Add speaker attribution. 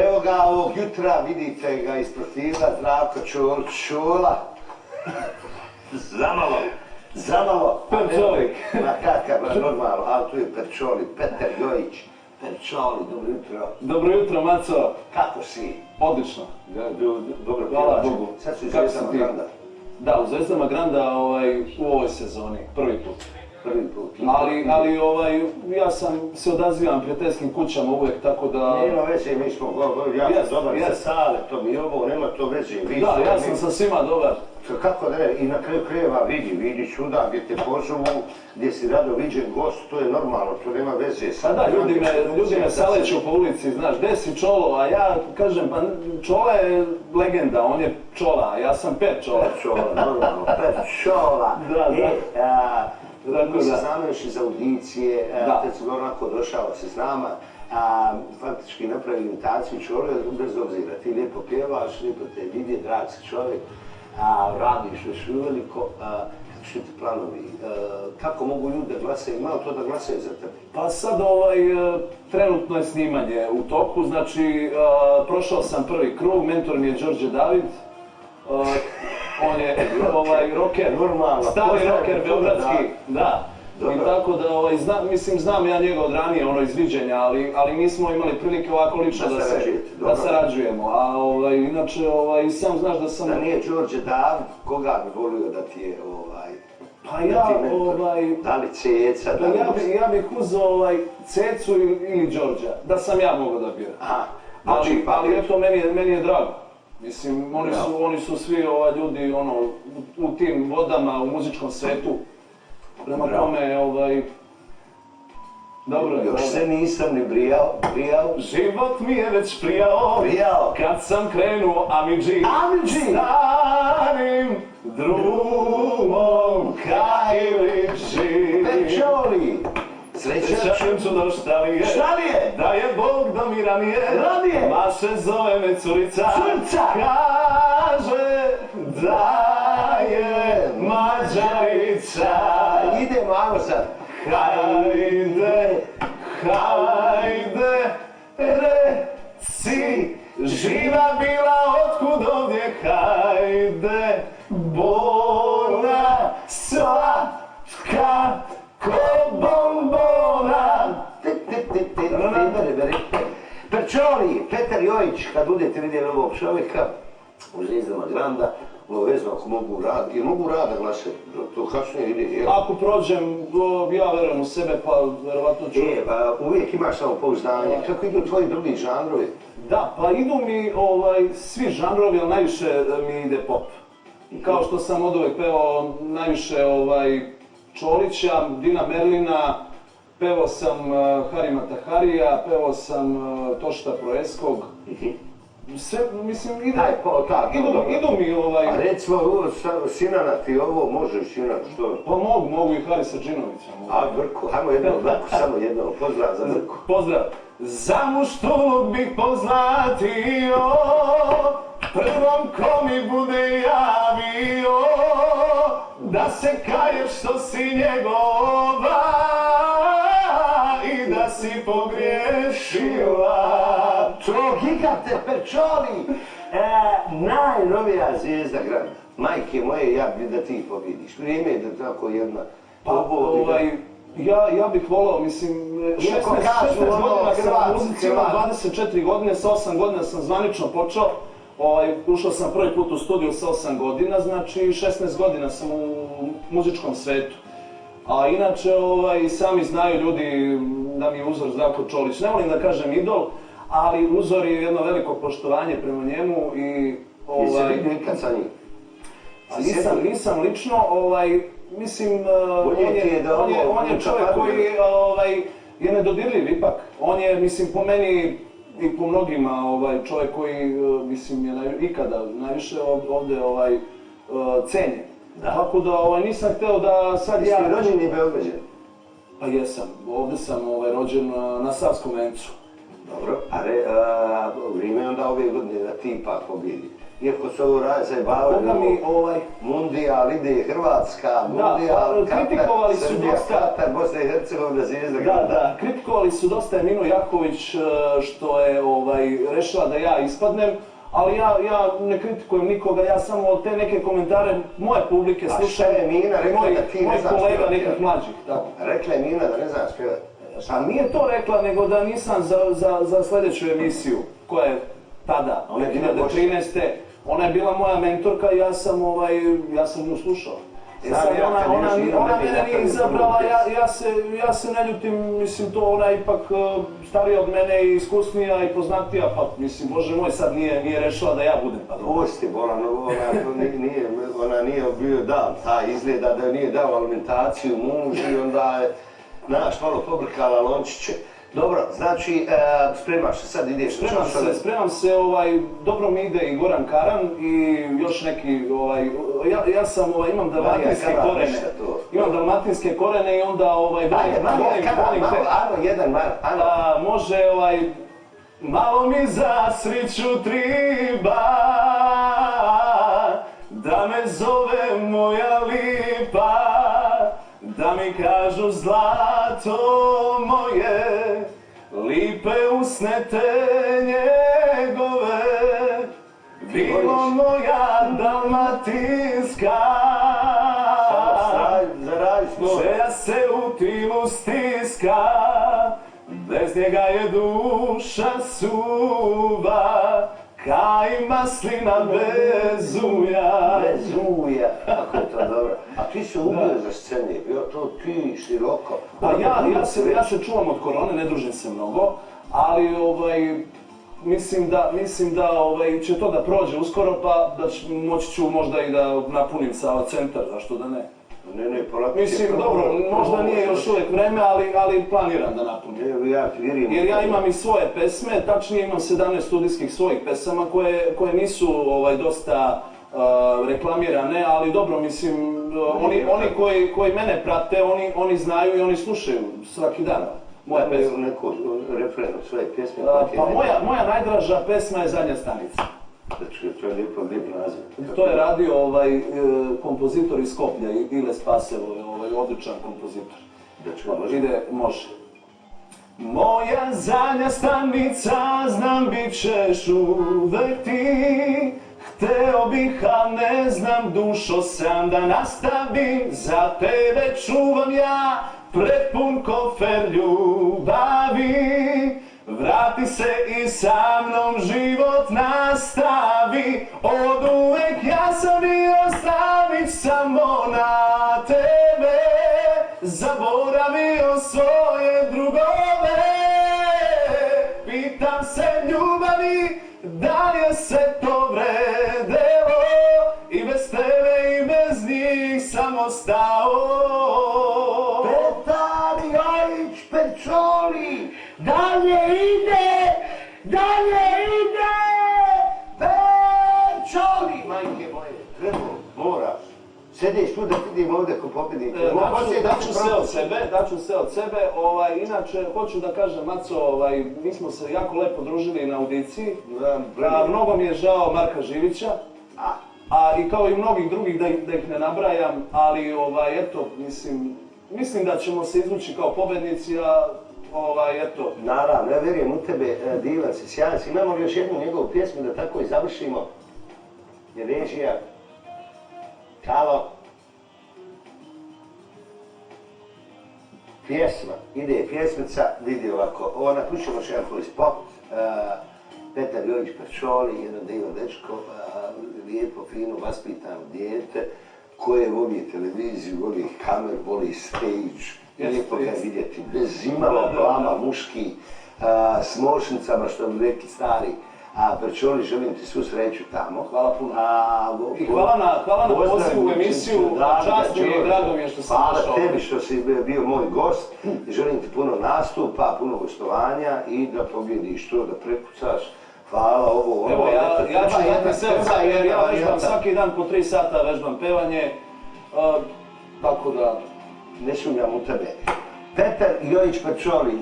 Speaker 1: Evo ga ovog jutra, vidite ga iz profila, Zdravko Čola. Zamalo.
Speaker 2: Perčolik.
Speaker 1: Ma kakav, normalno, ali tu je Perčoli, Petar Jojić. Perčoli, dobro jutro.
Speaker 2: Dobro jutro, Maco.
Speaker 1: Kako si?
Speaker 2: Odlično.
Speaker 1: Dobro,
Speaker 2: hvala Bogu.
Speaker 1: Sad su u Zvezdama Granda.
Speaker 2: Da, u Zvezdama Granda u ovoj sezoni, prvi put. Ali ja se odazivam prijateljskim kućama uvijek, tako da...
Speaker 1: Nema veze, mi smo jako dobar sa Saletom i ovo, nema to veze.
Speaker 2: Da, ja sam sa svima dobar.
Speaker 1: Kako da ne, i na kraju krajeva vidi čuda gdje te pozovu, gdje si rado viđen gost, to je normalno, to nema veze.
Speaker 2: Pa da, ljudi me saleću po ulici, znaš, gdje si Čolo, a ja kažem, pa Čola je legenda, on je Čola, a ja sam Pet Čola.
Speaker 1: Pet Čola, normalno, Pet Čola. Mi se znamo još iz audicije, kad si onako došao se s nama, faktički napravi imitaciju Čole, bez obzira, ti lijepo pjevaš, lijepo te vidi, drag si čovjek, radiš još uveliko, što ti planovi, kako mogu ljudi da glasaju, malo to da glasaju za tebe?
Speaker 2: Pa sad trenutno je snimanje u toku, znači prošao sam prvi krug, mentor mi je Đorđe David, on je rocker, stari rocker beogradski, da. I tako da, znam ja njega od ranije, iz viđenja, ali nismo imali prilike ovako lično da sarađujemo. A inače, sam znaš da sam...
Speaker 1: Da nije Đorđe David, koga bi volio da ti je
Speaker 2: Pa ja,
Speaker 1: da li Ceca, da li...
Speaker 2: Ja bih uzeo Cecu ili Đorđa, da sam ja mogao da biram. Ali eto, meni je drago. Mislim, oni su svi ljudi u tim vodama, u muzičkom svetu. Prema tome, dobro je.
Speaker 1: Još se nisam ni brijao.
Speaker 2: Život mi je već prijao, kad sam krenuo Amidži. Starim drumom Kajliči.
Speaker 1: Perčoli!
Speaker 2: Srećem čudo šta li je? Da je Bog do mi ranije. Maše zove me curica. Kaže da je Mađarica.
Speaker 1: Idemo, ajmo sad.
Speaker 2: Hajde, reci, živa bila otkud ovdje, hajde, bona, slatka, ko bombona.
Speaker 1: Perčoli, Petar Jojić, kad budete vidjeli ovog čovjeka u Zvezdama Granda, obavezno ako mogu raditi, jer mogu rada glasati, to kasnije ide, jel?
Speaker 2: Ako prođem, ja verujem u sebe, pa verovatno ću...
Speaker 1: Uvijek imaš samopouzdanje, kako idu tvoji drugi žanrovi?
Speaker 2: Da, pa idu mi svi žanrovi, ali najviše mi ide pop. Kao što sam od uvijek pevao najviše Čolića, Dina Merlina, pevao sam Harima Taharija, pevao sam Tošta Proeskog. Sve, mislim, idu mi
Speaker 1: A recimo, Sinana ti ovo možeš, Sinan, što?
Speaker 2: Pa mogu i Harisa Džinovića.
Speaker 1: A Vrku, hajmo Vrku, samo jedno, pozdrav za Vrku.
Speaker 2: Pozdrav. Za muštu bih pozlatio, prvom ko mi bude javio, da se kaješ što si njegova i da si pogriješila.
Speaker 1: Gigante Perčoli, najnovija Zvijezda Granda. Majke moje, ja bih da ti pobjediš. Vrijeme je da tako jedna...
Speaker 2: Ja bih volao, mislim, 16 godina sam u muzici, imam 24 godine, sa 8 godina sam zvanično počeo. Ušao sam prvi put u studiju sa 8 godina, znači 16 godina sam u muzičkom svetu. A inače, sami znaju ljudi da mi je uzor Zdravko Čolić. Ne volim da kažem idol, ali uzor je jedno veliko poštovanje prema njemu i...
Speaker 1: Jesi vidio nikad sa njim?
Speaker 2: Nisam lično, mislim, on je čovjek koji je nedodirljiv ipak. On je, mislim, po meni i po mnogima čovjek koji, mislim, je ikada najviše ovdje cenjen. Tako da nisam hteo da sad ja...
Speaker 1: Jesi rođen i Beograđan?
Speaker 2: Pa jesam, ovdje sam rođen na Savskom vencu.
Speaker 1: Dobro, a vrijeme je onda ove godine da ti ipak pobjedi. iako se ovo zajebavaju,
Speaker 2: Boga mi,
Speaker 1: Mundijal ide Hrvatska, Mundijal,
Speaker 2: kritikovali su
Speaker 1: Srbija,
Speaker 2: dosta-
Speaker 1: Katar, Bosna i Hercegovina, Zvijezda,
Speaker 2: Da, kritikovali su dosta Eminu Jaković što je rešila da ja ispadnem, ali ja ne kritikujem nikoga, ja samo od te neke komentare moje publike
Speaker 1: A
Speaker 2: slušam,
Speaker 1: šta je Mina rekla da ti ne
Speaker 2: mojih
Speaker 1: znaš
Speaker 2: kolega
Speaker 1: pjevati,
Speaker 2: nekih
Speaker 1: jel?
Speaker 2: mlađih. Tako.
Speaker 1: Rekla je Mina da ne znaš pjevati.
Speaker 2: Pa nije to rekla, nego da nisam za sljedeću emisiju, koja je tada,
Speaker 1: Ona je bila
Speaker 2: 2013. Ona je bila moja mentorka i ja sam nju slušao.
Speaker 1: Znam ja, kad još nije
Speaker 2: Ona
Speaker 1: meni
Speaker 2: mene nije
Speaker 1: napravio
Speaker 2: izabrala,
Speaker 1: prvu
Speaker 2: ja se ne ljutim, mislim to ona je ipak starija od mene i iskusnija i poznatija, pa mislim, Bože moj, sad nije rešila da ja budem. Pa dobro.
Speaker 1: Pusti, ona nije bio dan, taj izgleda da joj nije dao alimentaciju mužu i onda je, znaš, malo pobrkala lončiće. Dobro, znači, spremaš se, sad ideš na čašove.
Speaker 2: Spremam se, dobro mi ide i Goran Karan i još neki, ja sam, imam dalmatinske
Speaker 1: Karan,
Speaker 2: korene.
Speaker 1: ništa to.
Speaker 2: Imam dalmatinske korene i onda,
Speaker 1: Ajde, Marija Karan,
Speaker 2: volim te.
Speaker 1: malo, jedan mar,
Speaker 2: Može, malo mi za sriću triba, da me zove moja lipa, da mi kažu zlato moje, lipe usne te njegove, bilo moja dalmatinska. Želja se u timu stiska, bez njega je duša suva, kaj maslina bez uja.
Speaker 1: Bez uja, kako je to dobro. A ti se ubio za sceni, bio to ti široko.
Speaker 2: Pa ja se čuvam od korone, ne družim se mnogo, ali mislim da će to da prođe uskoro, pa da moći ću možda i da napunim Sava centar, zašto da ne.
Speaker 1: Ne, polako.
Speaker 2: Mislim, dobro, možda nije još uvijek vreme, ali planiram da napunim.
Speaker 1: Evo ja ti vjerujem.
Speaker 2: Jer ja imam i svoje pesme, tačnije imam 17 studijskih svojih pesama koje nisu dosta reklamirane, ali dobro, mislim, oni koji mene prate, oni znaju i oni slušaju svaki dan moje pesme.
Speaker 1: Daj mi neku refrenu svoje pjesme.
Speaker 2: Pa moja najdraža pesma je Zadnja stanica.
Speaker 1: Znači, to je lijep naziv.
Speaker 2: To je radio kompozitor iz Skoplja, Ile Spasevo, odličan kompozitor. Može. Moja zadnja stanica, znam bit ćeš uvek ti. Hteo bih, a ne znam, dušo sam da nastavim. Za tebe čuvam ja prepun kofer ljubavi. Vrati se i sa mnom život nastavi. Od uvek ja sam i ostavit samo na tebe. Zaboravio svoje drugove. Pitam se ljubavi, da li je se to vredelo. I bez tebe i bez njih sam ostao.
Speaker 1: Petar Jojić Pečoli, dalje ide, Pečoli! Majke moje, trebalo, moraš. Sjediš tu da vidim ovdje ko pobjednik.
Speaker 2: Daću se od sebe, inače hoću da kažem, Maco, mi smo se jako lepo družili na audiciji. Mnogo mi je žao Marka Živića, a i kao i mnogih drugih da ih ne nabrajam, ali eto, mislim da ćemo se izvući kao pobednici, a eto.
Speaker 1: Naravno, ja vjerujem u tebe, divan si, sjajan si. Imamo li još jednu njegovu pjesmu da tako i završimo? Je režija. Halo. Pjesma, ide pjesmica, vidi ovako. Ovo napućemo još jedan koji spot. Petar Jojić Pečoli, jedan divan dečko, lijepo, fino, vaspitano dijete, koje voli televiziju, voli kamer, voli stage. Lijepo ga vidjeti, bez imalo blama, muški, s mošnicama, što bi rekli stari. Pečoli, želim ti svu sreću tamo.
Speaker 2: Hvala puno. I hvala na pozivu u emisiju, čast mi je i drago mi je što sam došao.
Speaker 1: Hvala tebi što si bio moj gost. Želim ti puno nastupa, puno gostovanja i da pobjediš to, da prekucaš. Hvala, ovo, ono.
Speaker 2: Evo, ja ću dati srca jer ja vežbam svaki dan po 3 sata, vežbam pevanje. Tako da...
Speaker 1: Ne sumnjam u tebe. Petar Jojić Pečoli.